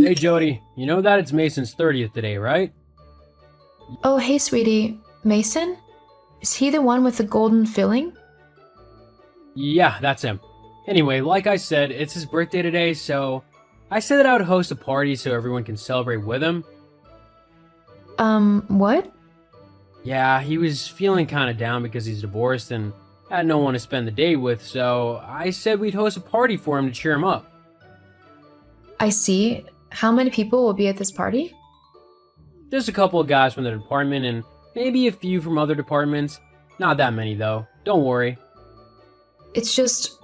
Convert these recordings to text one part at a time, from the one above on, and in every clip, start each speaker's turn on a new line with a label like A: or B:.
A: Hey Jody, you know that it's Mason's 30th today, right?
B: Oh, hey, sweetie. Mason? Is he the one with the golden filling?
A: Yeah, that's him. Anyway, like I said, it's his birthday today, so I said that I would host a party so everyone can celebrate with him.
B: What?
A: Yeah, he was feeling kind of down because he's divorced and had no one to spend the day with, so I said we'd host a party for him to cheer him up.
B: I see. How many people will be at this party?
A: Just a couple of guys from the department and maybe a few from other departments. Not that many though, don't worry.
B: It's just,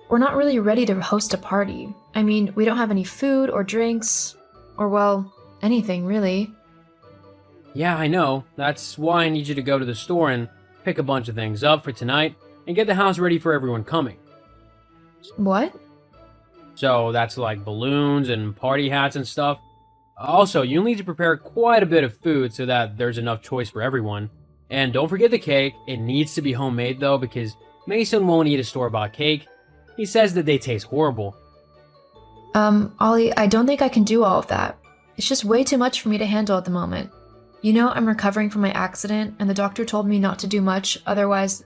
B: we're not really ready to host a party. I mean, we don't have any food or drinks, or well, anything really.
A: Yeah, I know. That's why I need you to go to the store and pick a bunch of things up for tonight and get the house ready for everyone coming.
B: What?
A: So that's like balloons and party hats and stuff. Also, you'll need to prepare quite a bit of food so that there's enough choice for everyone. And don't forget the cake. It needs to be homemade though because Mason won't eat a store-bought cake. He says that they taste horrible.
B: Ollie, I don't think I can do all of that. It's just way too much for me to handle at the moment. You know, I'm recovering from my accident, and the doctor told me not to do much, otherwise,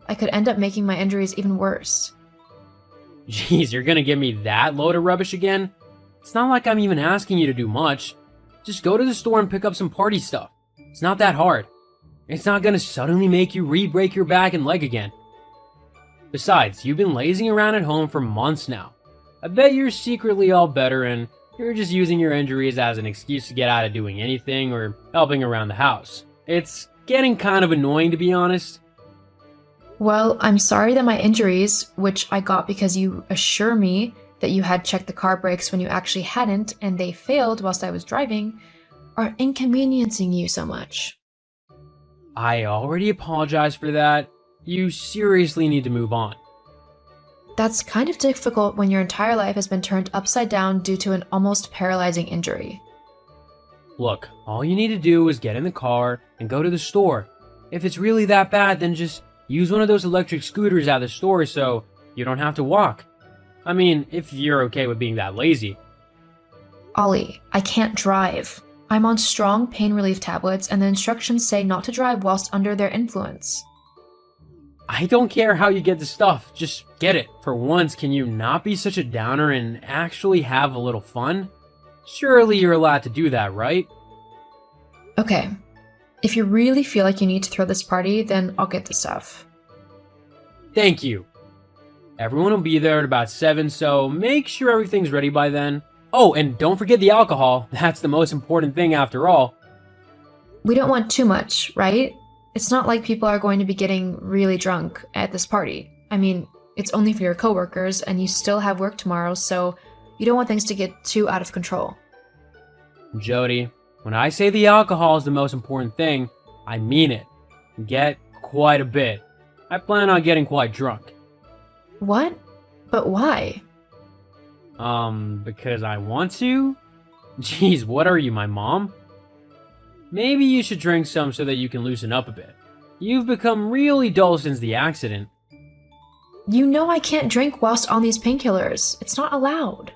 B: I could end up making my injuries even worse.
A: Jeez, you're gonna give me that load of rubbish again? It's not like I'm even asking you to do much. Just go to the store and pick up some party stuff. It's not that hard. It's not gonna suddenly make you re-break your back and leg again. Besides, you've been lazing around at home for months now. I bet you're secretly all better and you're just using your injuries as an excuse to get out of doing anything or helping around the house. It's getting kind of annoying to be honest.
B: Well, I'm sorry that my injuries, which I got because you assure me that you had checked the car brakes when you actually hadn't and they failed whilst I was driving, are inconveniencing you so much.
A: I already apologized for that. You seriously need to move on.
B: That's kind of difficult when your entire life has been turned upside down due to an almost paralyzing injury.
A: Look, all you need to do is get in the car and go to the store. If it's really that bad, then just use one of those electric scooters at the store so you don't have to walk. I mean, if you're okay with being that lazy.
B: Ollie, I can't drive. I'm on strong pain relief tablets and the instructions say not to drive whilst under their influence.
A: I don't care how you get the stuff, just get it. For once, can you not be such a downer and actually have a little fun? Surely you're allowed to do that, right?
B: Okay, if you really feel like you need to throw this party, then I'll get the stuff.
A: Thank you. Everyone will be there at about 7, so make sure everything's ready by then. Oh, and don't forget the alcohol. That's the most important thing after all.
B: We don't want too much, right? It's not like people are going to be getting really drunk at this party. I mean, it's only for your coworkers and you still have work tomorrow, so you don't want things to get too out of control.
A: Jody, when I say the alcohol is the most important thing, I mean it. Get quite a bit. I plan on getting quite drunk.
B: What? But why?
A: Because I want to? Jeez, what are you, my mom? Maybe you should drink some so that you can loosen up a bit. You've become really dull since the accident.
B: You know I can't drink whilst on these painkillers. It's not allowed.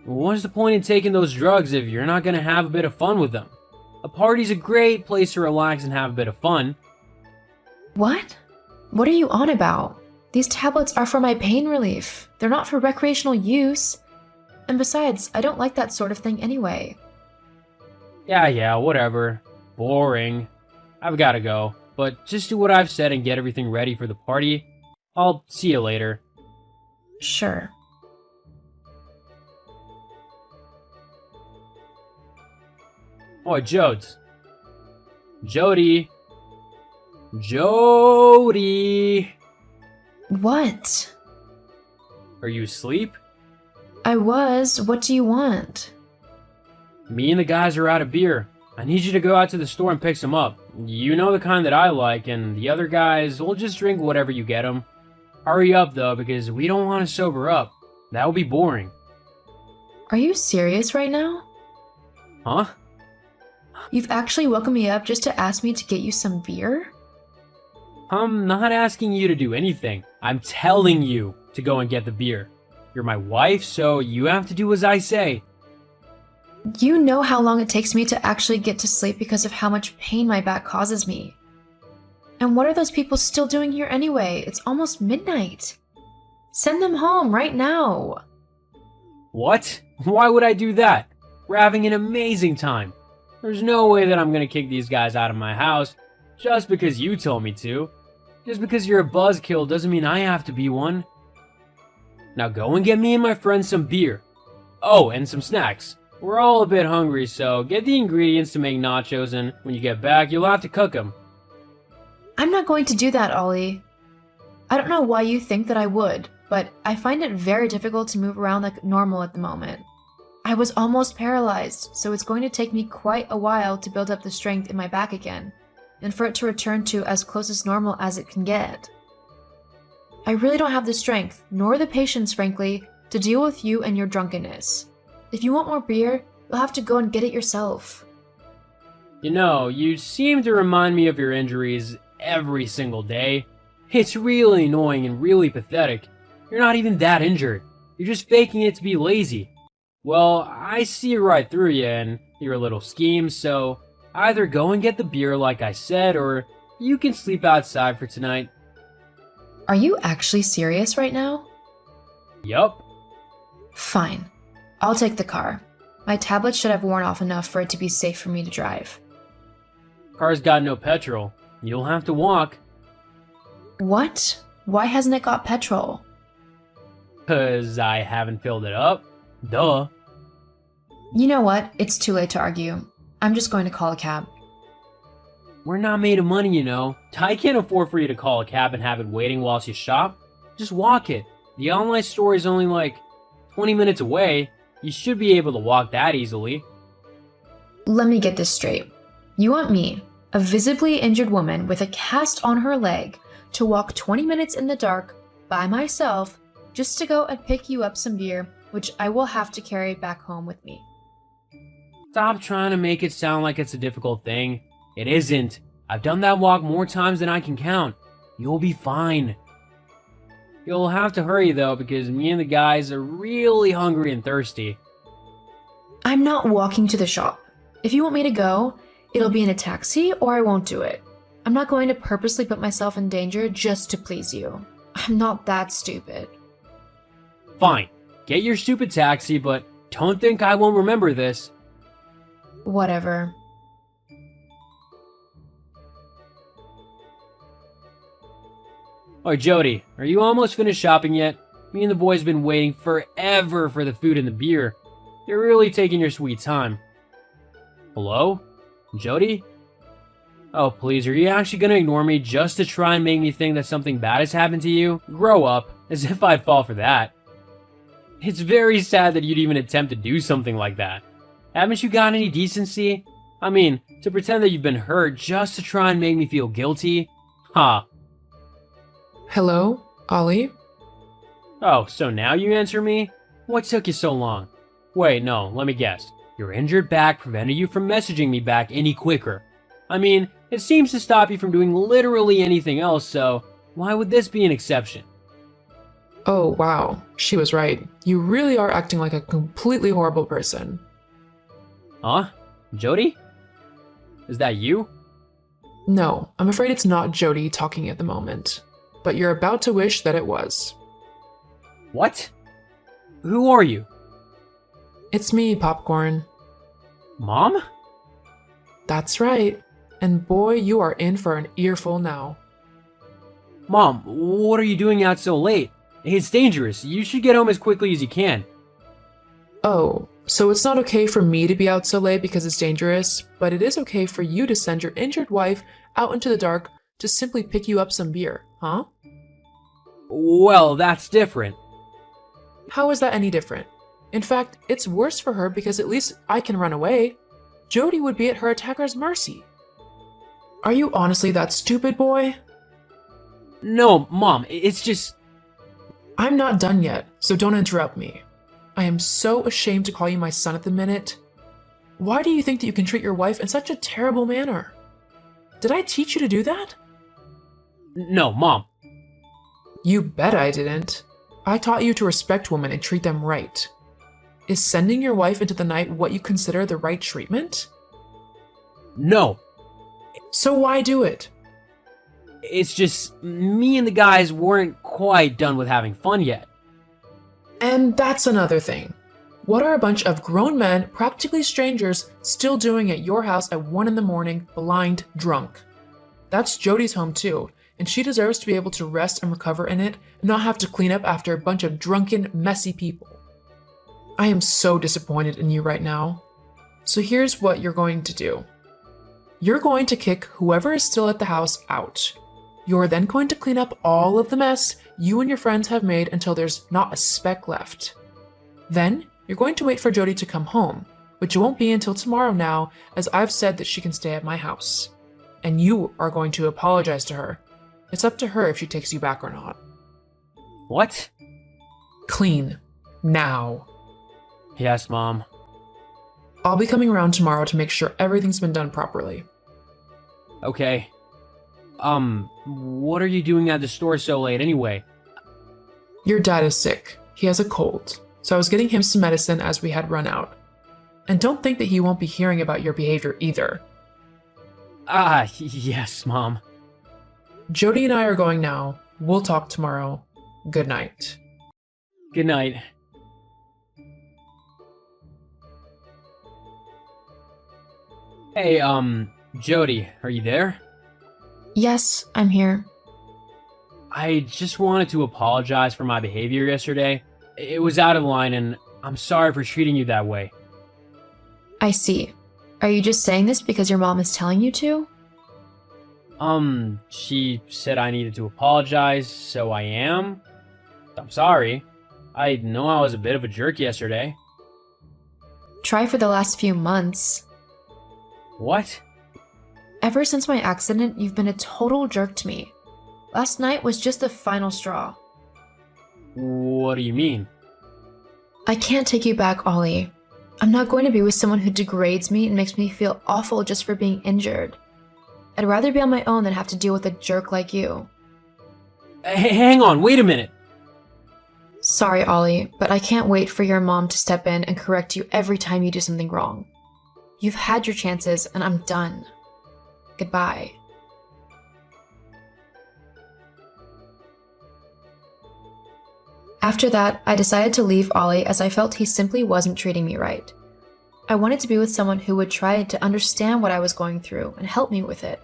A: What's the point in taking those drugs if you're not gonna have a bit of fun with them? A party's a great place to relax and have a bit of fun.
B: What? What are you on about? These tablets are for my pain relief. They're not for recreational use. And besides, I don't like that sort of thing anyway.
A: Yeah, whatever. Boring. I've gotta go. But just do what I've said and get everything ready for the party. I'll see you later.
B: Sure.
A: Oh, Jodes. Jody. Jody.
B: What?
A: Are you asleep?
B: I was. What do you want?
A: Me and the guys are out of beer. I need you to go out to the store and pick some up. You know the kind that I like, and the other guys will just drink whatever you get them. Hurry up, though, because we don't want to sober up. That would be boring.
B: Are you serious right now?
A: Huh?
B: You've actually woken me up just to ask me to get you some beer?
A: I'm not asking you to do anything. I'm telling you to go and get the beer. You're my wife, so you have to do as I say.
B: You know how long it takes me to actually get to sleep because of how much pain my back causes me. And what are those people still doing here anyway? It's almost midnight. Send them home right now.
A: What? Why would I do that? We're having an amazing time. There's no way that I'm gonna kick these guys out of my house just because you told me to. Just because you're a buzzkill doesn't mean I have to be one. Now go and get me and my friends some beer. Oh, and some snacks. We're all a bit hungry, so get the ingredients to make nachos, and when you get back, you'll have to cook them.
B: I'm not going to do that, Ollie. I don't know why you think that I would, but I find it very difficult to move around like normal at the moment. I was almost paralyzed, so it's going to take me quite a while to build up the strength in my back again, and for it to return to as close as normal as it can get. I really don't have the strength, nor the patience, frankly, to deal with you and your drunkenness. If you want more beer, you'll have to go and get it yourself.
A: You know, you seem to remind me of your injuries every single day. It's really annoying and really pathetic. You're not even that injured. You're just faking it to be lazy. Well, I see right through you and your little schemes, so either go and get the beer like I said, or you can sleep outside for tonight.
B: Are you actually serious right now?
A: Yup.
B: Fine. I'll take the car. My tablet should have worn off enough for it to be safe for me to drive.
A: Car's got no petrol. You'll have to walk.
B: What? Why hasn't it got petrol?
A: 'Cause I haven't filled it up. Duh.
B: You know what? It's too late to argue. I'm just going to call a cab.
A: We're not made of money, you know. I can't afford for you to call a cab and have it waiting whilst you shop. Just walk it. The online store is only like 20 minutes away. You should be able to walk that easily.
B: Let me get this straight. You want me, a visibly injured woman with a cast on her leg, to walk 20 minutes in the dark by myself just to go and pick you up some beer, which I will have to carry back home with me.
A: Stop trying to make it sound like it's a difficult thing. It isn't. I've done that walk more times than I can count. You'll be fine. You'll have to hurry though, because me and the guys are really hungry and thirsty.
B: I'm not walking to the shop. If you want me to go, it'll be in a taxi or I won't do it. I'm not going to purposely put myself in danger just to please you. I'm not that stupid.
A: Fine. Get your stupid taxi, but don't think I won't remember this.
B: Whatever.
A: Oi, Jody, are you almost finished shopping yet? Me and the boys been waiting forever for the food and the beer. You're really taking your sweet time. Hello? Jody? Oh, please, are you actually gonna ignore me just to try and make me think that something bad has happened to you? Grow up, as if I'd fall for that. It's very sad that you'd even attempt to do something like that. Haven't you got any decency? I mean, to pretend that you've been hurt just to try and make me feel guilty? Ha.
C: Hello, Ollie?
A: Oh, so now you answer me? What took you so long? Wait, no, let me guess. Your injured back prevented you from messaging me back any quicker. I mean, it seems to stop you from doing literally anything else, so why would this be an exception?
C: Oh, wow. She was right. You really are acting like a completely horrible person.
A: Huh? Jody? Is that you?
C: No, I'm afraid it's not Jody talking at the moment. But you're about to wish that it was.
A: What? Who are you?
C: It's me, Popcorn.
A: Mom?
C: That's right. And boy, you are in for an earful now.
A: Mom, what are you doing out so late? It's dangerous. You should get home as quickly as you can.
C: Oh, so it's not okay for me to be out so late because it's dangerous, but it is okay for you to send your injured wife out into the dark to simply pick you up some beer, huh?
A: Well, that's different.
C: How is that any different? In fact, it's worse for her because at least I can run away. Jody would be at her attacker's mercy. Are you honestly that stupid, boy?
A: No, Mom, it's just...
C: I'm not done yet, so don't interrupt me. I am so ashamed to call you my son at the minute. Why do you think that you can treat your wife in such a terrible manner? Did I teach you to do that?
A: No, Mom.
C: You bet I didn't. I taught you to respect women and treat them right. Is sending your wife into the night what you consider the right treatment?
A: No,
C: So why do it?
A: it's just me and the guys weren't quite done with having fun yet.
C: And that's another thing. What are a bunch of grown men, practically strangers, still doing at your house at 1 in the morning, blind drunk? That's Jody's home too, and she deserves to be able to rest and recover in it and not have to clean up after a bunch of drunken, messy people. I am so disappointed in you right now. So here's what you're going to do. You're going to kick whoever is still at the house out. You're then going to clean up all of the mess you and your friends have made until there's not a speck left. Then, you're going to wait for Jody to come home, which won't be until tomorrow now, as I've said that she can stay at my house. And you are going to apologize to her. It's up to her if she takes you back or not.
A: What?
C: Clean. Now.
A: Yes, Mom.
C: I'll be coming around tomorrow to make sure everything's been done properly.
A: Okay. What are you doing at the store so late anyway?
C: Your dad is sick. He has a cold, so I was getting him some medicine as we had run out. And don't think that he won't be hearing about your behavior either.
A: Yes, Mom.
C: Jody and I are going now. We'll talk tomorrow. Good night.
A: Good night. Hey, Jody, are you there?
B: Yes, I'm here.
A: I just wanted to apologize for my behavior yesterday. It was out of line, and I'm sorry for treating you that way.
B: I see. Are you just saying this because your mom is telling you to?
A: She said I needed to apologize, so I am. I'm sorry. I know I was a bit of a jerk yesterday.
B: Try for the last few months.
A: What?
B: Ever since my accident, you've been a total jerk to me. Last night was just the final straw.
A: What do you mean?
B: I can't take you back, Ollie. I'm not going to be with someone who degrades me and makes me feel awful just for being injured. I'd rather be on my own than have to deal with a jerk like you.
A: Hang on, wait a minute.
B: Sorry, Ollie, but I can't wait for your mom to step in and correct you every time you do something wrong. You've had your chances, and I'm done. Goodbye. After that, I decided to leave Ollie as I felt he simply wasn't treating me right. I wanted to be with someone who would try to understand what I was going through and help me with it,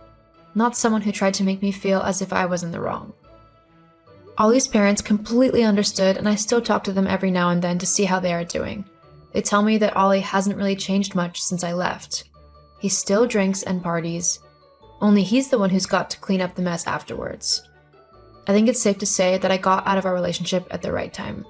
B: not someone who tried to make me feel as if I was in the wrong. Ollie's parents completely understood, and I still talk to them every now and then to see how they are doing. They tell me that Ollie hasn't really changed much since I left. He still drinks and parties, only he's the one who's got to clean up the mess afterwards. I think it's safe to say that I got out of our relationship at the right time.